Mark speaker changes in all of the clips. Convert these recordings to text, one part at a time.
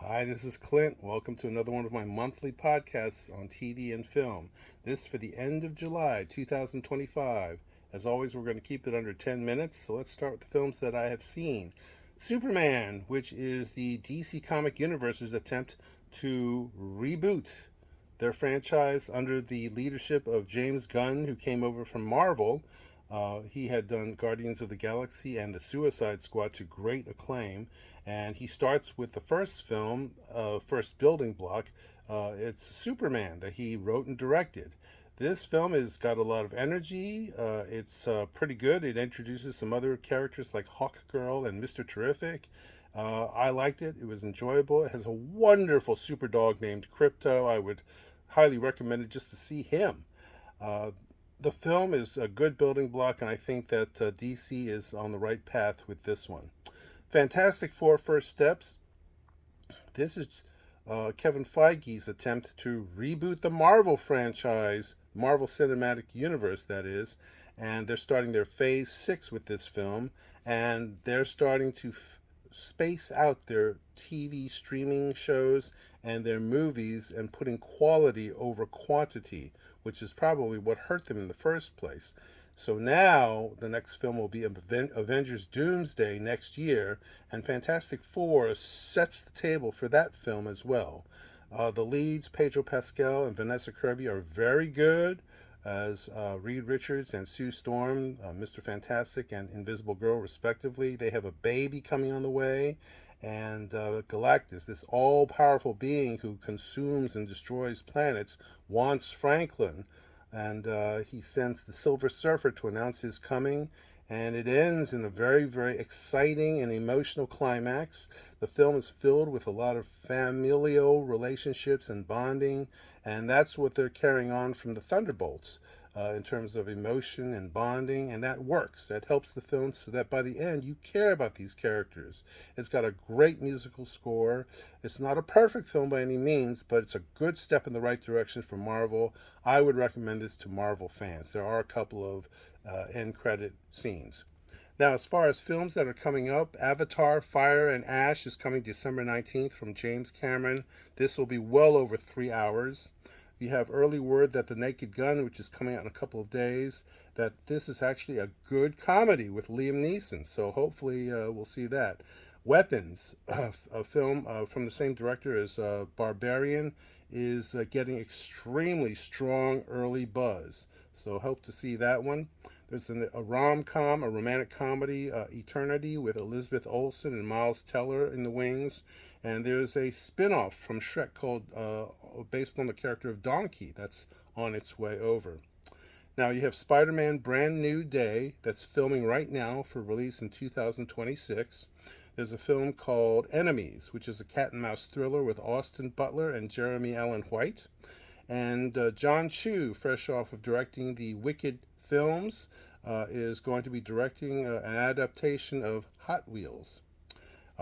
Speaker 1: Hi, this is Clint. Welcome to another one of my monthly podcasts on TV and film. This for the end of July 2025. As always, we're going to keep it under 10 minutes, so let's start with the films that I have seen. Superman, which is the DC Comic Universe's attempt to reboot their franchise under the leadership of James Gunn, who came over from Marvel. He had done Guardians of the Galaxy and the Suicide Squad to great acclaim, and he starts with the first film, first building block. It's Superman that he wrote and directed. This film has got a lot of energy. It's pretty good. It introduces some other characters like Hawk Girl and Mr. Terrific. I liked it. It was enjoyable. It has a wonderful super dog named Crypto. I would highly recommend it just to see him. Uh, the film is a good building block, and I think that DC is on the right path with this one. Fantastic Four First Steps. This is Kevin Feige's attempt to reboot the Marvel franchise, Marvel Cinematic Universe, that is. And they're starting their phase 6 with this film, and they're starting to space out their TV streaming shows and their movies and putting quality over quantity, which is probably what hurt them in the first place. So now the next film will be Avengers Doomsday next year, and Fantastic Four sets the table for that film as well. The leads, Pedro Pascal and Vanessa Kirby, are very good as Reed Richards and Sue Storm, Mr. Fantastic and Invisible Girl, respectively. They have a baby coming on the way, and Galactus, this all powerful being who consumes and destroys planets, wants Franklin, and he sends the Silver Surfer to announce his coming. And it ends in a very, very exciting and emotional climax. The film is filled with a lot of familial relationships and bonding, and that's what they're carrying on from the Thunderbolts in terms of emotion and bonding, and that works. That helps the film so that by the end you care about these characters. It's got a great musical score. It's not a perfect film by any means, but it's a good step in the right direction for Marvel. I would recommend this to Marvel fans. There are a couple of end credit scenes. Now, as far as films that are coming up, Avatar Fire and Ash is coming December 19th from James Cameron. This will be well over 3 hours. We have early word that The Naked Gun, which is coming out in a couple of days, that this is actually a good comedy with Liam Neeson. So hopefully we'll see that. Weapons, a film from the same director as Barbarian, is getting extremely strong early buzz. So hope to see that one. There's a rom-com, a romantic comedy, Eternity, with Elizabeth Olsen and Miles Teller in the wings. And there's a spin-off from Shrek called, based on the character of Donkey, that's on its way over. Now you have Spider-Man Brand New Day that's filming right now for release in 2026. There's a film called Enemies, which is a cat and mouse thriller with Austin Butler and Jeremy Allen White. And John Chu, fresh off of directing the Wicked films, is going to be directing an adaptation of Hot Wheels.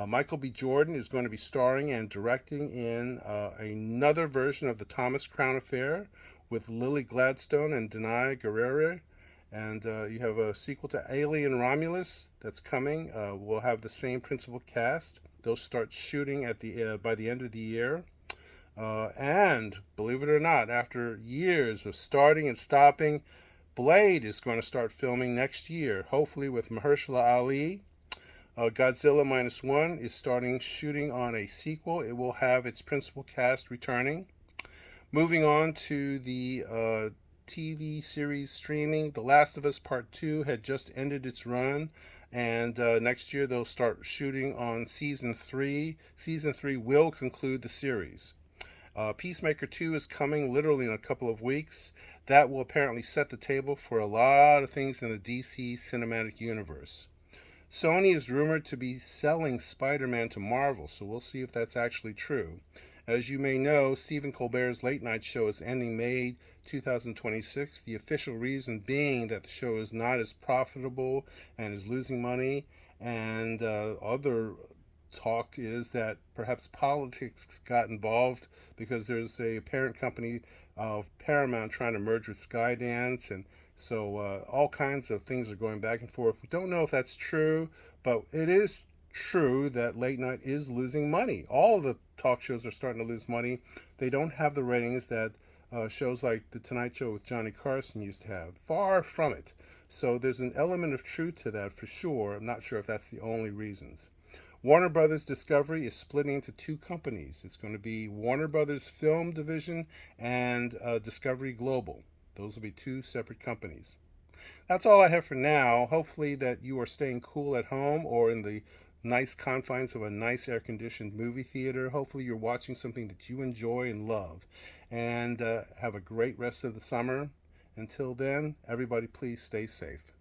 Speaker 1: Michael B. Jordan is going to be starring and directing in another version of the Thomas Crown Affair with Lily Gladstone and Denai Guerrero. And you have a sequel to Alien Romulus that's coming. We'll have the same principal cast. They'll start shooting at the by the end of the year. And believe it or not, after years of starting and stopping, Blade is going to start filming next year, hopefully with Mahershala Ali. Godzilla Minus One is starting shooting on a sequel. It will have its principal cast returning. Moving on to the TV series streaming, The Last of Us Part 2 had just ended its run, and next year they'll start shooting on Season 3. Season 3 will conclude the series. Peacemaker 2 is coming literally in a couple of weeks. That will apparently set the table for a lot of things in the DC cinematic universe. Sony is rumored to be selling Spider-Man to Marvel, so we'll see if that's actually true. As you may know, Stephen Colbert's late night show is ending May 2026, the official reason being that the show is not as profitable and is losing money, and other talk is that perhaps politics got involved because there's a parent company of Paramount trying to merge with Skydance, and so all kinds of things are going back and forth. We don't know if that's true, but it is true that late night is losing money. All of the talk shows are starting to lose money. They don't have the ratings that shows like The Tonight Show with Johnny Carson used to have. Far from it. So there's an element of truth to that for sure. I'm not sure if that's the only reasons. Warner Brothers Discovery is splitting into two companies. It's going to be Warner Brothers Film Division and Discovery Global. Those will be two separate companies. That's all I have for now. Hopefully that you are staying cool at home or in the nice confines of a nice air-conditioned movie theater. Hopefully you're watching something that you enjoy and love. And have a great rest of the summer. Until then, everybody please stay safe.